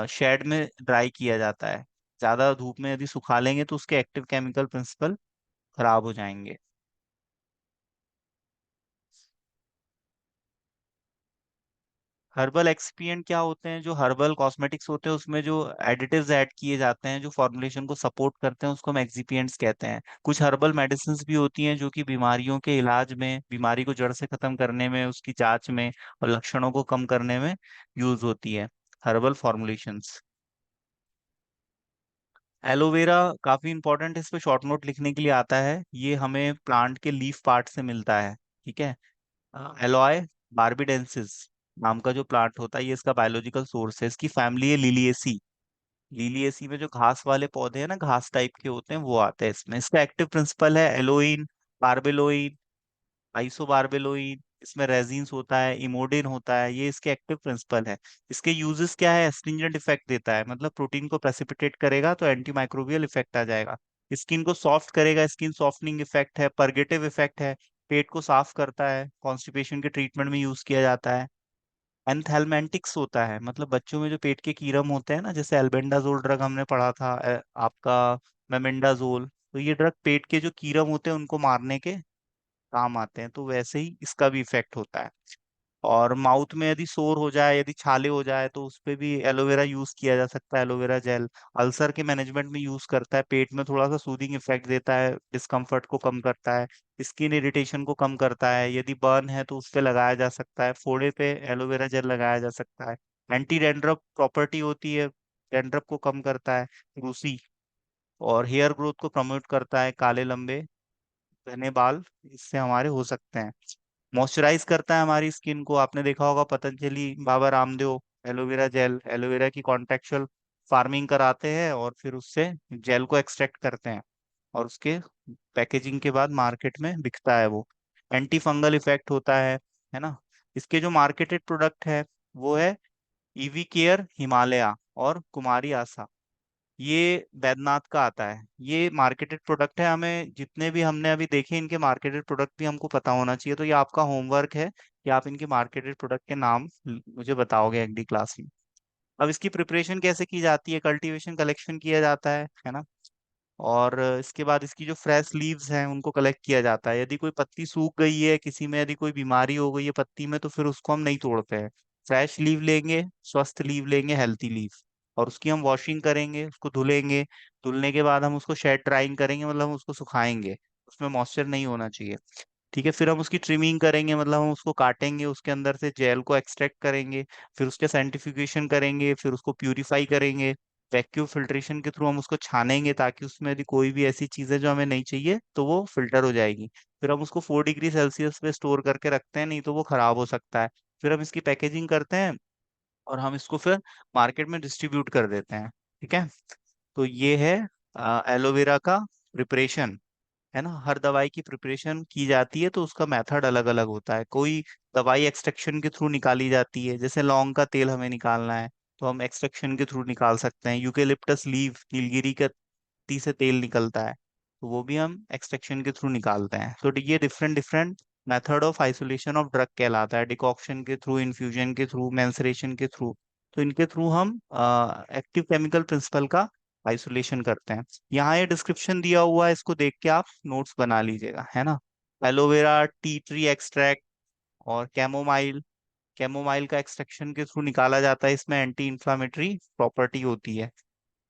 शेड में ड्राई किया जाता है। ज्यादा धूप में यदि सुखा लेंगे तो उसके एक्टिव केमिकल प्रिंसिपल खराब हो जाएंगे। हर्बल एक्सपिएंट क्या होते हैं, जो हर्बल कॉस्मेटिक्स होते हैं उसमें जो एडिटिव्स ऐड किए जाते हैं जो फॉर्मुलेशन को सपोर्ट करते हैं उसको हम एक्सिपिएंट्स कहते हैं। कुछ हर्बल मेडिसिन भी होती हैं जो कि बीमारियों के इलाज में, बीमारी को जड़ से खत्म करने में, उसकी जांच में और लक्षणों को कम करने में यूज होती है, हर्बल फॉर्मुलेशंस। एलोवेरा काफी इंपॉर्टेंट है, इस पे शॉर्ट नोट लिखने के लिए आता है। ये हमें प्लांट के लीफ पार्ट से मिलता है। ठीक है। एलोए बार्बिडेंसिस नाम का जो प्लांट होता है, ये इसका बायोलॉजिकल सोर्स है। इसकी फैमिली है लिलिएसी। लिलिएसी में जो घास वाले पौधे हैं ना, घास टाइप के होते हैं, वो आते हैं इसमें। इसका एक्टिव प्रिंसिपल है एलोइन, बारबेलोइन, आइसोबारबेलोइन। इसमें रेजिन्स होता है, इमोडिन होता है, ये इसके एक्टिव प्रिंसिपल है। इसके यूजेस क्या है? एस्ट्रिंजेंट इफेक्ट देता है, मतलब प्रोटीन को प्रेसिपिटेट करेगा तो एंटी माइक्रोबियल इफेक्ट आ जाएगा। स्किन को सॉफ्ट करेगा, स्किन सॉफ्टनिंग इफेक्ट है, परगेटिव इफेक्ट है। पेट को साफ करता है, कॉन्स्टिपेशन के ट्रीटमेंट में यूज किया जाता है। एंथेल्मेंटिक्स होता है, मतलब बच्चों में जो पेट के कीड़म होते हैं ना, जैसे एल्बेंडाजोल ड्रग हमने पढ़ा था, आपका मेमेंडाजोल, तो ये ड्रग पेट के जो कीड़म होते हैं उनको मारने के काम आते हैं। तो वैसे ही इसका भी इफेक्ट होता है। और माउथ में यदि सोर हो जाए, यदि छाले हो जाए, तो उस पे भी एलोवेरा यूज किया जा सकता है, एलोवेरा जेल। अल्सर के मैनेजमेंट में यूज करता है, पेट में थोड़ा सा सूदिंग इफेक्ट देता है, डिस्कम्फर्ट को कम करता है, स्किन इरिटेशन को कम करता है। यदि बर्न है तो उस पे लगाया जा सकता है, फोड़े पे एलोवेरा जेल लगाया जा सकता है। एंटी डैंड्रफ प्रॉपर्टी होती है, डैंड्रफ को कम करता है, रूसी। और हेयर ग्रोथ को प्रमोट करता है, काले लंबे घने बाल इससे हमारे हो सकते हैं। मॉइस्चराइज करता है हमारी स्किन को। आपने देखा होगा Patanjali Baba Ramdev aloe vera gel, aloe vera की कॉन्टेक्चुअल फार्मिंग कराते हैं और फिर उससे जेल को एक्सट्रैक्ट करते हैं, और उसके पैकेजिंग के बाद मार्केट में बिकता है वो। एंटी फंगल इफेक्ट होता है ना। इसके जो मार्केटेड प्रोडक्ट है वो है ईवी केयर, हिमालय और कुमारी आशा। ये बैद्यनाथ का आता है। ये मार्केटेड प्रोडक्ट है। हमें जितने भी हमने अभी देखे इनके मार्केटेड प्रोडक्ट भी हमको पता होना चाहिए। तो ये आपका होमवर्क है कि आप इनके मार्केटेड प्रोडक्ट के नाम मुझे बताओगे अगली क्लास में। अब इसकी प्रिपरेशन कैसे की जाती है? कल्टीवेशन, कलेक्शन किया जाता है ना। और इसके बाद इसकी जो फ्रेश लीव्स हैं उनको कलेक्ट किया जाता है। यदि कोई पत्ती सूख गई है, किसी में यदि कोई बीमारी हो गई है पत्ती में, तो फिर उसको हम नहीं तोड़ते हैं। फ्रेश लीव लेंगे, स्वस्थ लीव लेंगे, हेल्थी लीव, और उसकी हम वॉशिंग करेंगे, उसको धुलेंगे। धुलने के बाद हम उसको शेड ड्राइंग करेंगे, मतलब हम उसको सुखाएंगे, उसमें मॉइस्चर नहीं होना चाहिए। ठीक है। फिर हम उसकी ट्रिमिंग करेंगे, मतलब हम उसको काटेंगे, उसके अंदर से जेल को एक्सट्रैक्ट करेंगे। फिर उसके साइंटिफिकेशन करेंगे, फिर उसको प्यूरिफाई करेंगे। वैक्यूम फिल्ट्रेशन के थ्रू हम उसको छानेंगे, ताकि उसमें यदि कोई भी ऐसी चीजें जो हमें नहीं चाहिए तो वो फिल्टर हो जाएगी। फिर हम उसको 4 डिग्री सेल्सियस पे स्टोर करके रखते हैं, नहीं तो वो खराब हो सकता है। फिर हम इसकी पैकेजिंग करते हैं और हम इसको फिर मार्केट में डिस्ट्रीब्यूट कर देते हैं। ठीक है। तो ये है एलोवेरा का प्रिपरेशन, है ना। हर दवाई की प्रिपरेशन की जाती है तो उसका मेथड अलग अलग होता है। कोई दवाई एक्सट्रैक्शन के थ्रू निकाली जाती है, जैसे लौंग का तेल हमें निकालना है तो हम एक्सट्रैक्शन के थ्रू निकाल सकते हैं। यूकेलिप्टस लीव, नीलगिरी का पत्ती से तेल निकलता है, तो वो भी हम एक्सट्रैक्शन के थ्रू निकालते हैं। तो ये different different method of isolation of drug कहलाता है। डिकॉक्शन के थ्रू, इन्फ्यूजन के थ्रू, मेंसरेशन के थ्रू। तो इनके थ्रू हम एक्टिव केमिकल प्रिंसिपल का आइसोलेशन करते हैं। यहाँ ये डिस्क्रिप्शन दिया हुआ है, इसको देख के आप नोट्स बना लीजिएगा, है ना। एलोवेरा, टी ट्री एक्सट्रैक्ट और कैमोमाइल। कैमोमाइल का एक्सट्रैक्शन के थ्रू निकाला जाता है, इसमें एंटी इंफ्लामेटरी प्रॉपर्टी होती है।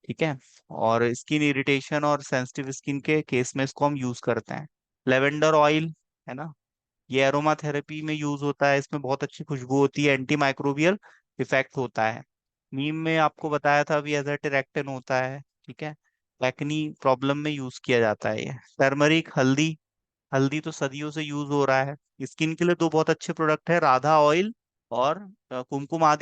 ठीक है। और स्किन इरिटेशन और सेंसिटिव स्किन के केस में इसको हम यूज करते हैं। लेवेंडर ऑयल, है ना, ये एरोमा थेरेपी में यूज होता है। इसमें बहुत अच्छी खुशबू होती है, एंटी माइक्रोबियल इफेक्ट होता है। नीम में आपको बताया था अभी एजाटेरेक्टिन होता है। ठीक है। एक्नी प्रॉब्लम में यूज किया जाता है ये। टर्मरिक, हल्दी। हल्दी तो सदियों से यूज हो रहा है। स्किन के लिए दो बहुत अच्छे प्रोडक्ट है, राधा ऑयल और कुमकुम आदि।